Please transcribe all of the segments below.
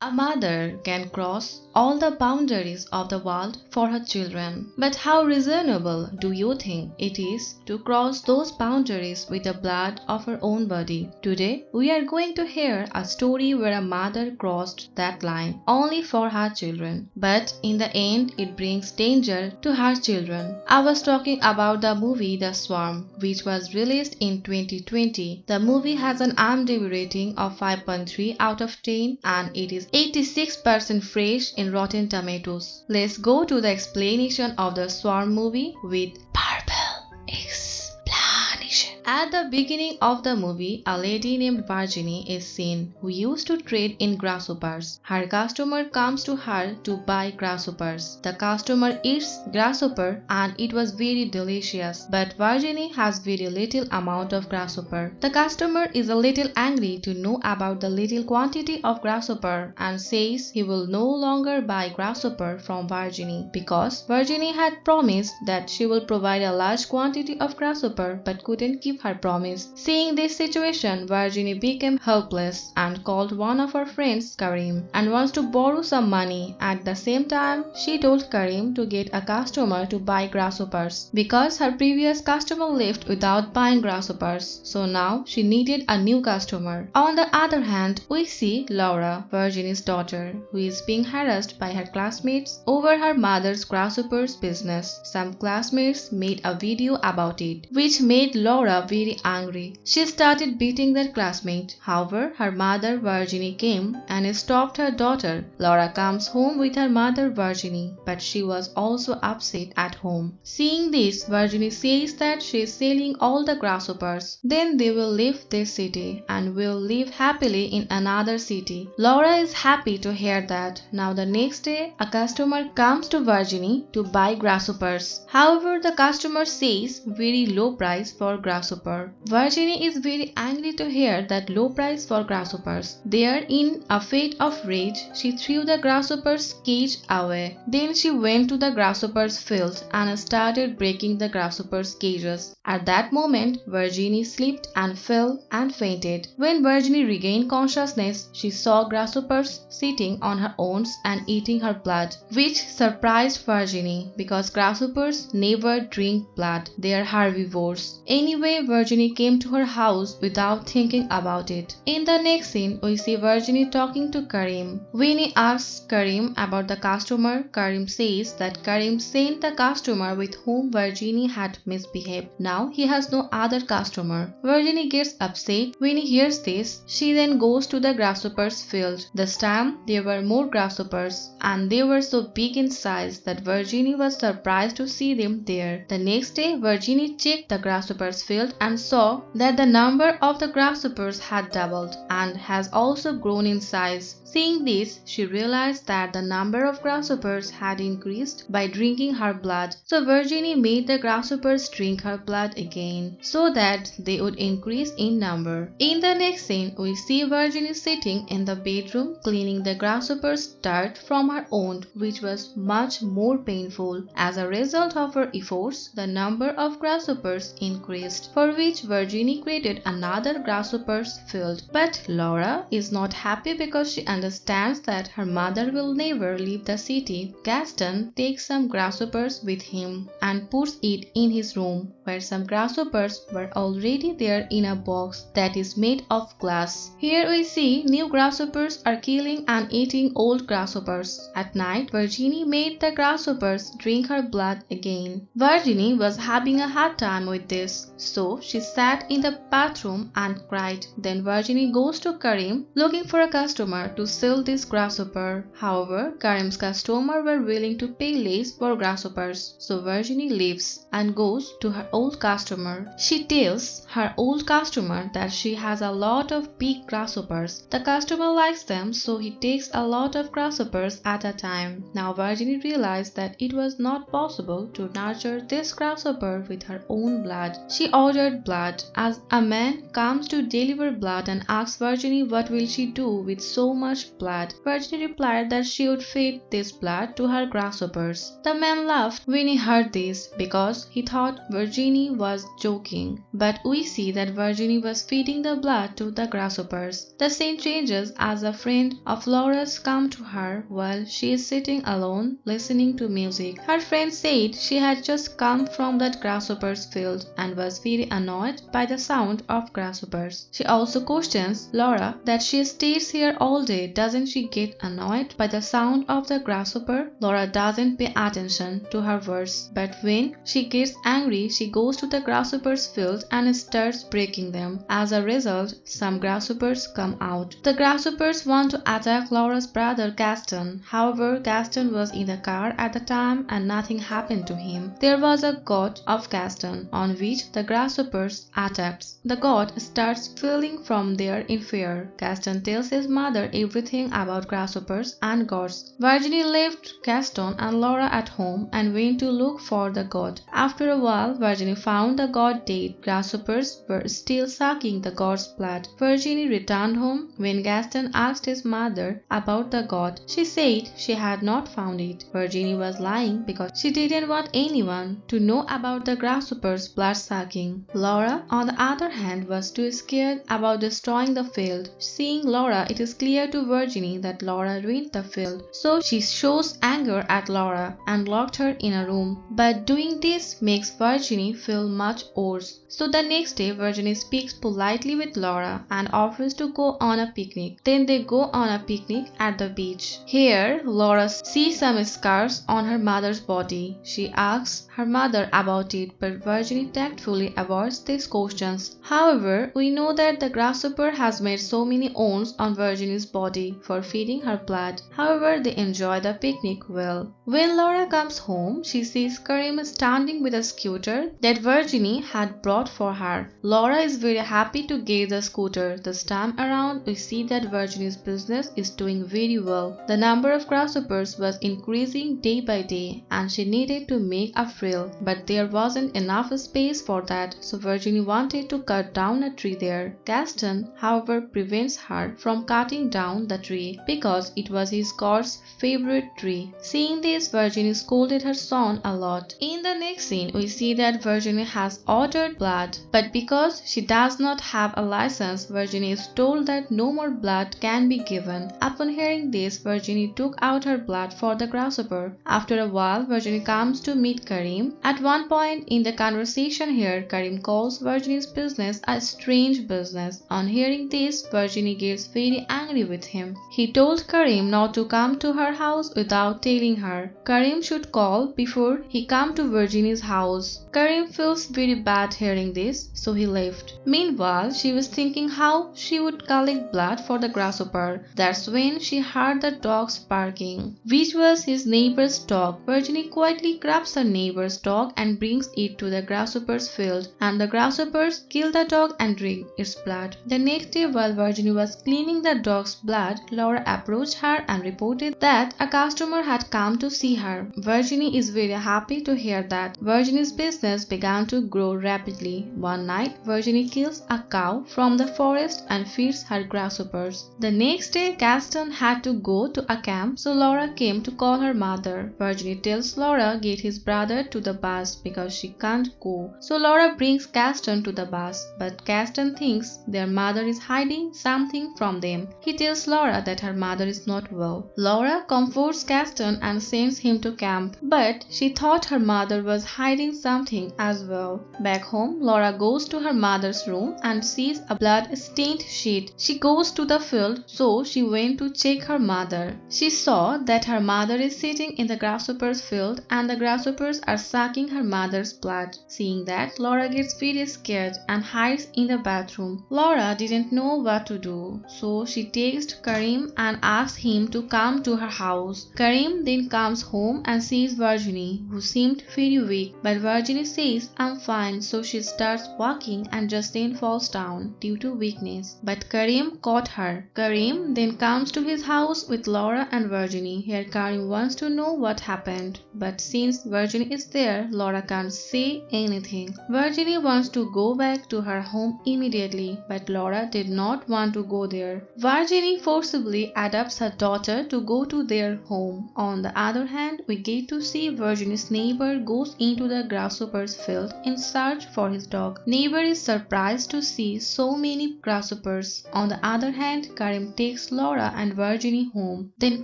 A mother can cross all the boundaries of the world for her children. But how reasonable do you think it is to cross those boundaries with the blood of her own body? Today, we are going to hear a story where a mother crossed that line only for her children. But in the end, it brings danger to her children. I was talking about the movie The Swarm, which was released in 2020. The movie has an IMDb rating of 5.3 out of 10 and it is 86% fresh in Rotten Tomatoes. Let's go to the explanation of the Swarm movie with Purple explanation. At the beginning of the movie, a lady named Virginie is seen who used to trade in grasshoppers. Her customer comes to her to buy grasshoppers. The customer eats grasshopper and it was very delicious, but Virginie has very little amount of grasshopper. The customer is a little angry to know about the little quantity of grasshopper and says he will no longer buy grasshopper from Virginie because Virginie had promised that she will provide a large quantity of grasshopper but couldn't keep her promise. Seeing this situation, Virginie became helpless and called one of her friends, Karim, and wants to borrow some money. At the same time, she told Karim to get a customer to buy grasshoppers because her previous customer left without buying grasshoppers. So now she needed a new customer. On the other hand, we see Laura, Virginie's daughter, who is being harassed by her classmates over her mother's grasshoppers business. Some classmates made a video about it, which made Laura very angry. She started beating their classmate. However, her mother Virginie came and stopped her daughter. Laura comes home with her mother Virginie, but she was also upset at home. Seeing this, Virginie says that she is selling all the grasshoppers. Then they will leave this city and will live happily in another city. Laura is happy to hear that. Now the next day, a customer comes to Virginie to buy grasshoppers. However, the customer says very low price for grasshopper. Virginie is very angry to hear that low price for grasshoppers. There, in a fit of rage, she threw the grasshopper's cage away. Then she went to the grasshopper's field and started breaking the grasshopper's cages. At that moment, Virginie slipped and fell and fainted. When Virginie regained consciousness, she saw grasshoppers sitting on her wounds and eating her blood, which surprised Virginie because grasshoppers never drink blood. They are herbivores. Anyway, Virginie came to her house without thinking about it. In the next scene, we see Virginie talking to Karim. When he asks Karim about the customer, Karim says that Karim sent the customer with whom Virginie had misbehaved. Now he has no other customer. Virginie gets upset when he hears this. She then goes to the grasshoppers field. This time, there were more grasshoppers and they were so big in size that Virginie was surprised to see them there. The next day, Virginie checked the grasshoppers field and saw that the number of the grasshoppers had doubled and has also grown in size. Seeing this, she realized that the number of grasshoppers had increased by drinking her blood. So Virginie made the grasshoppers drink her blood again so that they would increase in number. In the next scene, we see Virginie sitting in the bedroom cleaning the grasshopper's dirt from her wound, which was much more painful. As a result of her efforts, the number of grasshoppers increased, for which Virginie created another grasshoppers field. But Laura is not happy because she understands that her mother will never leave the city. Gaston takes some grasshoppers with him and puts it in his room, where some grasshoppers were already there in a box that is made of glass. Here we see new grasshoppers are killing and eating old grasshoppers. At night, Virginie made the grasshoppers drink her blood again. Virginie was having a hard time with this, so she sat in the bathroom and cried. Then Virginie goes to Karim looking for a customer to sell this grasshopper. However, Karim's customer were willing to pay less for grasshoppers, so Virginie leaves and goes to her old customer. She tells her old customer that she has a lot of big grasshoppers. The customer likes them, so he takes a lot of grasshoppers at a time. Now Virginie realized that it was not possible to nurture this grasshopper with her own blood. She ordered ordered blood. As a man comes to deliver blood and asks Virginie what will she do with so much blood, Virginie replied that she would feed this blood to her grasshoppers. The man laughed when he heard this because he thought Virginie was joking. But we see that Virginie was feeding the blood to the grasshoppers. The scene changes as a friend of Laura's comes to her while she is sitting alone listening to music. Her friend said she had just come from that grasshopper's field and was very annoyed by the sound of grasshoppers. She also questions Laura that she stays here all day. Doesn't she get annoyed by the sound of the grasshopper? Laura doesn't pay attention to her words, but when she gets angry, she goes to the grasshopper's field and starts breaking them. As a result, some grasshoppers come out. The grasshoppers want to attack Laura's brother Gaston. However, Gaston was in the car at the time and nothing happened to him. There was a goat of Gaston on which the grasshoppers attacked. The goat starts fleeing from there in fear. Gaston tells his mother everything about grasshoppers and goats. Virginie left Gaston and Laura at home and went to look for the goat. After a while, Virginie found the goat dead. Grasshoppers were still sucking the goat's blood. Virginie returned home. When Gaston asked his mother about the goat, she said she had not found it. Virginie was lying because she didn't want anyone to know about the grasshoppers' blood sucking. Laura, on the other hand, was too scared about destroying the field. Seeing Laura, it is clear to Virginie that Laura ruined the field. So she shows anger at Laura and locked her in a room. But doing this makes Virginie feel much worse. So the next day, Virginie speaks politely with Laura and offers to go on a picnic. Then they go on a picnic at the beach. Here, Laura sees some scars on her mother's body. She asks her mother about it, but Virginie tactfully avoids these questions. However, we know that the grasshopper has made so many wounds on Virginie's body for feeding her blood. However, they enjoy the picnic well. When Laura comes home, she sees Karim standing with a scooter that Virginie had brought for her. Laura is very happy to get the scooter. This time around, we see that Virginie's business is doing very well. The number of grasshoppers was increasing day by day and she needed to make a frill, but there wasn't enough space for that, so Virginie wanted to cut down a tree there. Gaston, however, prevents her from cutting down the tree because it was his god's favorite tree. Seeing this, Virginie scolded her son a lot. In the next scene, we see that Virginie has ordered blood, but because she does not have a license, Virginie is told that no more blood can be given. Upon hearing this, Virginie took out her blood for the grasshopper. After a while, Virginie comes to meet Karim. At one point in the conversation here, Karim calls Virginie's business a strange business. On hearing this, Virginie gets very angry with him. He told Karim not to come to her house without telling her. Karim should call before he come to Virginie's house. Karim feels very bad hearing this, so he left. Meanwhile, she was thinking how she would collect blood for the grasshopper. That's when she heard the dogs barking, which was his neighbor's dog. Virginie quietly grabs her neighbor's dog and brings it to the grasshopper's field, and the grasshoppers kill the dog and drink its blood. The next day, while Virginie was cleaning the dog's blood, Laura approached her and reported that a customer had come to see her. Virginie is very happy to hear that. Virginie's business began to grow rapidly. One night, Virginie kills a cow from the forest and feeds her grasshoppers. The next day, Gaston had to go to a camp, so Laura came to call her mother. Virginie tells Laura get his brother to the bus because she can't go. So Laura brings Gaston to the bus, but Gaston thinks their mother is hiding something from them. He tells Laura that her mother is not well. Laura comforts Gaston and sends him to camp, but she thought her mother was hiding something as well. Back home, Laura goes to her mother's room and sees a blood-stained sheet. She goes to the field, so she went to check her mother. She saw that her mother is sitting in the grasshopper's field and the grasshoppers are sucking her mother's blood. Seeing that, Laura gets very scared and hides in the bathroom. Laura didn't know what to do, so she texts Karim and asks him to come to her house. Karim then comes home and sees Virginie, who seemed very weak, but Virginie says, "I'm fine," so she starts walking and just then falls down due to weakness. But Karim caught her. Karim then comes to his house with Laura and Virginie. Here Karim wants to know what happened, but since Virginie is there, Laura can't say anything. Virginie Virginie wants to go back to her home immediately, but Laura did not want to go there. Virginie forcibly adopts her daughter to go to their home. On the other hand, we get to see Virginie's neighbor goes into the grasshopper's field in search for his dog. Neighbor is surprised to see so many grasshoppers. On the other hand, Karim takes Laura and Virginie home. Then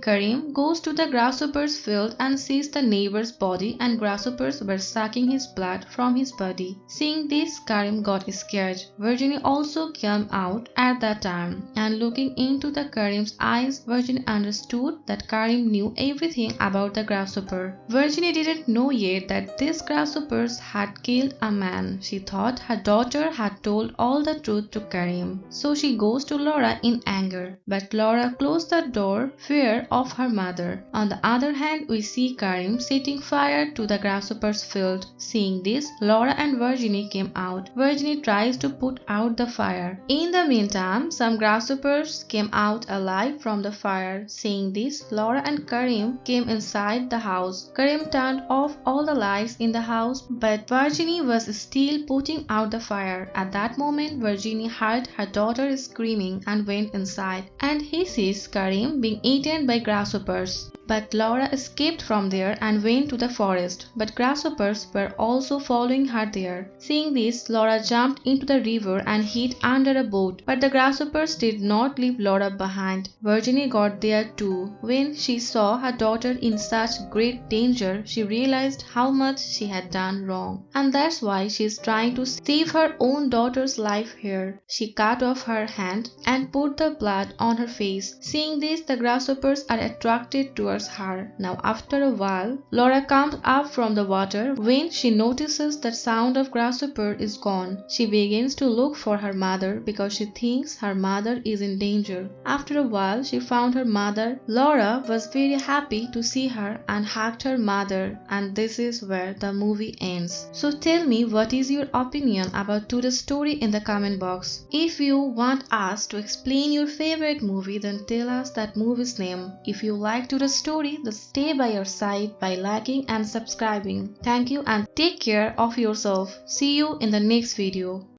Karim goes to the grasshopper's field and sees the neighbor's body and grasshoppers were sucking his blood from his body. Seeing this, Karim got scared. Virginie also came out at that time, and looking into the Karim's eyes, Virginie understood that Karim knew everything about the grasshopper. Virginie didn't know yet that these grasshoppers had killed a man. She thought her daughter had told all the truth to Karim. So she goes to Laura in anger. But Laura closed the door, fear of her mother. On the other hand, we see Karim setting fire to the grasshopper's field. Seeing this, Laura and Virginie came out. Virginie tries to put out the fire. In the meantime, some grasshoppers came out alive from the fire. Seeing this, Laura and Karim came inside the house. Karim turned off all the lights in the house, but Virginie was still putting out the fire. At that moment, Virginie heard her daughter screaming and went inside, and he sees Karim being eaten by grasshoppers. But Laura escaped from there and went to the forest, but grasshoppers were also following her there. Seeing this, Laura jumped into the river and hid under a boat, but the grasshoppers did not leave Laura behind. Virginie got there too. When she saw her daughter in such great danger, she realized how much she had done wrong, and that's why she is trying to save her own daughter's life here. She cut off her hand and put the blood on her face. Seeing this, the grasshoppers are attracted towards her. Now after a while, Laura comes up from the water. When she notices that sound of grasshopper is gone, she begins to look for her mother because she thinks her mother is in danger. After a while, she found her mother. Laura was very happy to see her and hugged her mother, and this is where the movie ends. So tell me, what is your opinion about today's story in the comment box. If you want us to explain your favorite movie, then tell us that movie's name. If you like today's story, then stay by your side by liking and subscribing. Thank you and take care of yourself. See you in the next video.